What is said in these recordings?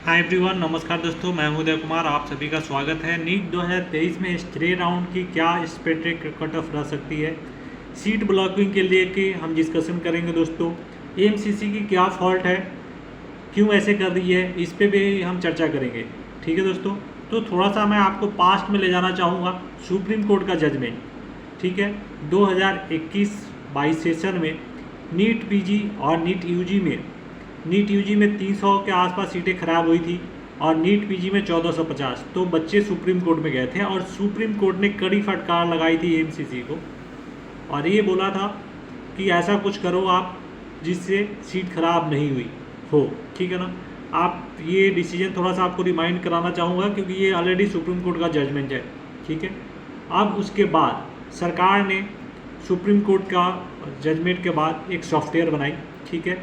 Hi everyone, नमस्कार दोस्तों, मैं हूं उदय कुमार। आप सभी का स्वागत है। नीट 2023 में स्ट्रे राउंड की क्या एक्सपेक्टेड कट ऑफ रह सकती है, सीट ब्लॉकिंग के लिए कि हम डिस्कशन करेंगे दोस्तों। एएमसीसी की क्या फॉल्ट है, क्यों ऐसे कर रही है, इस पे भी हम चर्चा करेंगे। ठीक है दोस्तों, तो थोड़ा सा मैं आपको पास्ट में ले जाना चाहूँगा। सुप्रीम कोर्ट का जजमेंट, ठीक है, 2021-22 सेशन में नीट पीजी और नीट यूजी में 300 के आसपास सीटें खराब हुई थी और नीट पीजी में 1450। तो बच्चे सुप्रीम कोर्ट में गए थे और सुप्रीम कोर्ट ने कड़ी फटकार लगाई थी एएमसीसी को और ये बोला था कि ऐसा कुछ करो आप जिससे सीट खराब नहीं हुई हो। ठीक है ना। आप ये डिसीजन थोड़ा सा आपको रिमाइंड कराना चाहूँगा क्योंकि ये ऑलरेडी सुप्रीम कोर्ट का जजमेंट है। ठीक है। अब उसके बाद सरकार ने सुप्रीम कोर्ट का जजमेंट के बाद एक सॉफ्टवेयर बनाई। ठीक है।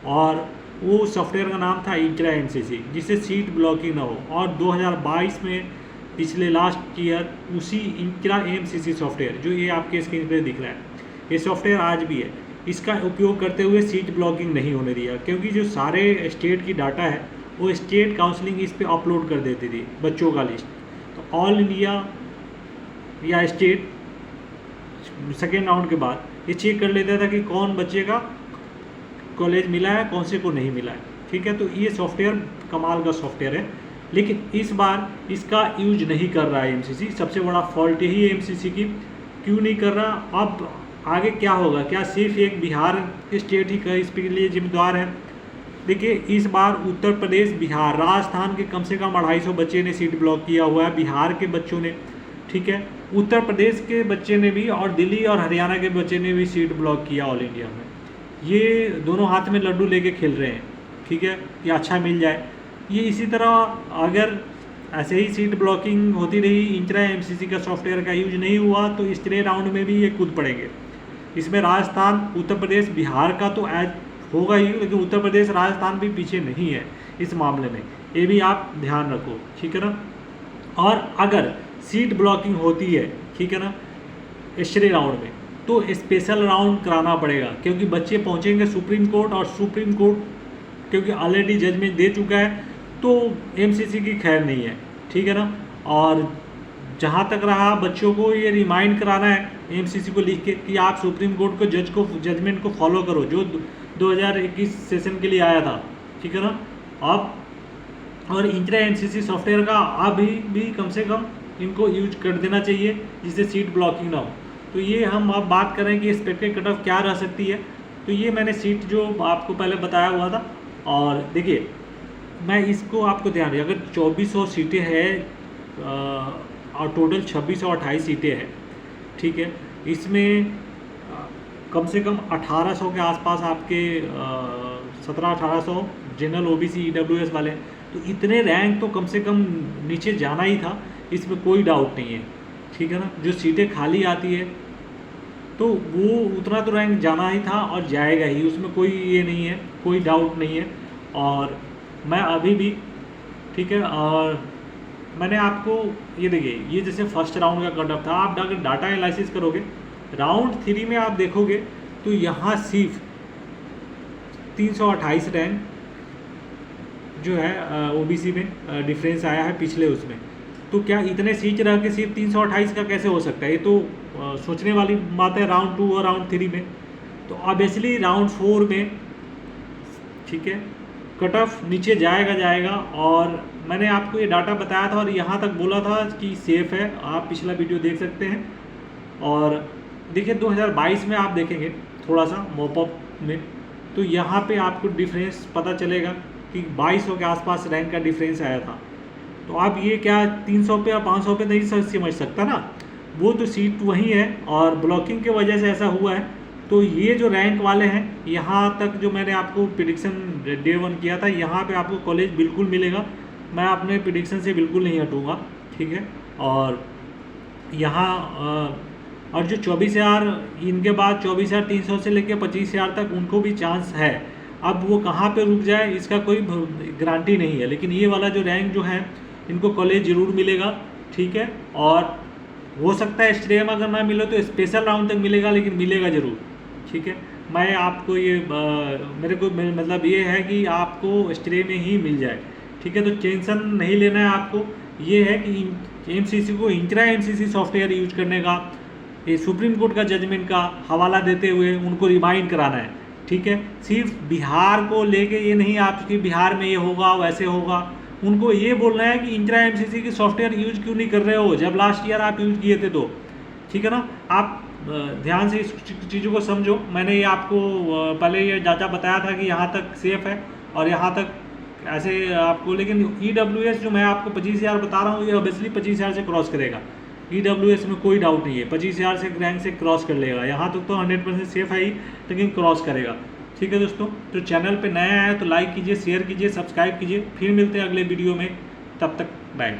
और वो सॉफ्टवेयर का नाम था इंट्रा एमसीसी, जिससे सीट ब्लॉकिंग ना हो। और 2022 में पिछले लास्ट ईयर उसी इंट्रा एमसीसी सॉफ्टवेयर जो ये आपके स्क्रीन पे दिख रहा है, ये सॉफ्टवेयर आज भी है, इसका उपयोग करते हुए सीट ब्लॉकिंग नहीं होने दिया। क्योंकि जो सारे स्टेट की डाटा है वो स्टेट काउंसलिंग इस पर अपलोड कर देती थी, बच्चों का लिस्ट। तो ऑल इंडिया या स्टेट सेकेंड राउंड के बाद ये चेक कर लेता था कि कौन बच्चे का कॉलेज मिला है, कौन से को नहीं मिला है। ठीक है। तो ये सॉफ्टवेयर कमाल का सॉफ्टवेयर है, लेकिन इस बार इसका यूज नहीं कर रहा है एमसीसी। सबसे बड़ा फॉल्ट यही है एमसीसी की, क्यों नहीं कर रहा। अब आगे क्या होगा, क्या सिर्फ एक बिहार स्टेट ही इसके लिए जिम्मेदार है। देखिए, इस बार उत्तर प्रदेश, बिहार, राजस्थान के कम से कम 250 बच्चे ने सीट ब्लॉक किया हुआ है, बिहार के बच्चों ने। ठीक है। उत्तर प्रदेश के बच्चे ने भी और दिल्ली और हरियाणा के बच्चे ने भी सीट ब्लॉक किया ऑल इंडिया में। ये दोनों हाथ में लड्डू लेके खेल रहे हैं। ठीक है, कि अच्छा मिल जाए। ये इसी तरह अगर ऐसे ही सीट ब्लॉकिंग होती रही, इंट्रा एमसीसी का सॉफ्टवेयर का यूज नहीं हुआ, तो स्ट्रे राउंड में भी ये कूद पड़ेंगे। इसमें राजस्थान, उत्तर प्रदेश, बिहार का तो ऐड होगा ही, लेकिन उत्तर प्रदेश, राजस्थान भी पीछे नहीं है इस मामले में। ये भी आप ध्यान रखो। ठीक है ना। और अगर सीट ब्लॉकिंग होती है, ठीक है ना, स्ट्रे राउंड में, तो स्पेशल राउंड कराना पड़ेगा। क्योंकि बच्चे पहुंचेंगे सुप्रीम कोर्ट और सुप्रीम कोर्ट क्योंकि ऑलरेडी जजमेंट दे चुका है, तो एमसीसी की खैर नहीं है। ठीक है ना। और जहां तक रहा, बच्चों को ये रिमाइंड कराना है एमसीसी को लिख के कि आप सुप्रीम कोर्ट को जजमेंट को फॉलो करो जो 2021 सेशन के लिए आया था। ठीक है ना। अब और इंट्रा एमसीसी सॉफ्टवेयर का अभी भी कम से कम इनको यूज कर देना चाहिए जिससे सीट ब्लॉकिंग ना हो। तो ये हम अब बात करें कि एक्सपेक्टेड कट ऑफ क्या रह सकती है। तो ये मैंने सीट जो आपको पहले बताया हुआ था। और देखिए, मैं इसको आपको ध्यान दिया, अगर 2400 सीटें हैं और टोटल 2628 सीटें हैं। ठीक है। इसमें कम से कम 1800 के आसपास आपके 1700-1800 जनरल ओबीसी ईडब्ल्यूएस वाले। तो इतने रैंक तो कम से कम नीचे जाना ही था, इसमें कोई डाउट नहीं है। ठीक है ना। जो सीटें खाली आती है तो वो उतना तो रैंक जाना ही था और जाएगा ही, उसमें कोई ये नहीं है, कोई डाउट नहीं है। और मैं अभी भी, ठीक है, और मैंने आपको ये देखिए, ये जैसे फर्स्ट राउंड का कट ऑफ था, आप अगर डाटा एनालिसिस करोगे राउंड 3 में आप देखोगे तो यहाँ सिर्फ 328 रैंक जो है ओबीसी में डिफरेंस आया है पिछले उसमें। तो क्या इतने सीट रह के सिर्फ 328 का कैसे हो सकता है। ये तो सोचने वाली बात है राउंड 2 और राउंड 3 में। तो ऑब्वियसली राउंड 4 में, ठीक है, कट ऑफ नीचे जाएगा। और मैंने आपको ये डाटा बताया था और यहाँ तक बोला था कि सेफ़ है, आप पिछला वीडियो देख सकते हैं। और देखिए 2022 में आप देखेंगे थोड़ा सा मॉपअप में, तो यहाँ पे आपको डिफरेंस पता चलेगा कि 2200 के आसपास रैंक का डिफरेंस आया था। तो आप ये क्या 300 पे या 500 पे नहीं समझ सकता ना, वो तो सीट वही है और ब्लॉकिंग के वजह से ऐसा हुआ है। तो ये जो रैंक वाले हैं, यहाँ तक जो मैंने आपको प्रिडिक्शन डे 1 किया था, यहाँ पे आपको कॉलेज बिल्कुल मिलेगा। मैं अपने प्रिडिक्शन से बिल्कुल नहीं हटूँगा। ठीक है। और यहाँ और जो 24,000, इनके बाद 24,300 से लेकर 25,000 तक उनको भी चांस है। अब वो कहाँ पे रुक जाए इसका कोई गारंटी नहीं है, लेकिन ये वाला जो रैंक जो है इनको कॉलेज ज़रूर मिलेगा। ठीक है। और हो सकता है स्ट्रे में अगर ना मिले तो स्पेशल राउंड तक मिलेगा, लेकिन मिलेगा ज़रूर। ठीक है। मैं आपको ये मेरे को मतलब ये है कि आपको स्ट्रे में ही मिल जाए, ठीक है। तो टेंशन नहीं लेना है आपको, ये है कि एमसीसी को इंट्रा एमसीसी सॉफ्टवेयर यूज करने का ये सुप्रीम कोर्ट का जजमेंट का हवाला देते हुए उनको रिमाइंड कराना है, ठीक है। सिर्फ बिहार को लेके ये नहीं आपकी बिहार में ये होगा वैसे होगा, उनको ये बोलना है कि इंट्रा एमसीसी की सॉफ्टवेयर यूज क्यों नहीं कर रहे हो जब लास्ट ईयर आप यूज किए थे तो, ठीक है ना। आप ध्यान से इस चीज़ों को समझो। मैंने ये आपको पहले ये डाटा बताया था कि यहाँ तक सेफ है और यहाँ तक ऐसे आपको, लेकिन EWS जो मैं आपको 25,000 बता रहा हूँ ये ऑब्वियसली 25,000 से क्रॉस करेगा। EWS में कोई डाउट नहीं है, 25,000 से रैंक से क्रॉस कर लेगा। यहाँ तक तो 100% सेफ है ही, लेकिन क्रॉस करेगा, ठीक है दोस्तों। तो चैनल पे नया है तो लाइक कीजिए, शेयर कीजिए, सब्सक्राइब कीजिए। फिर मिलते हैं अगले वीडियो में, तब तक बाय।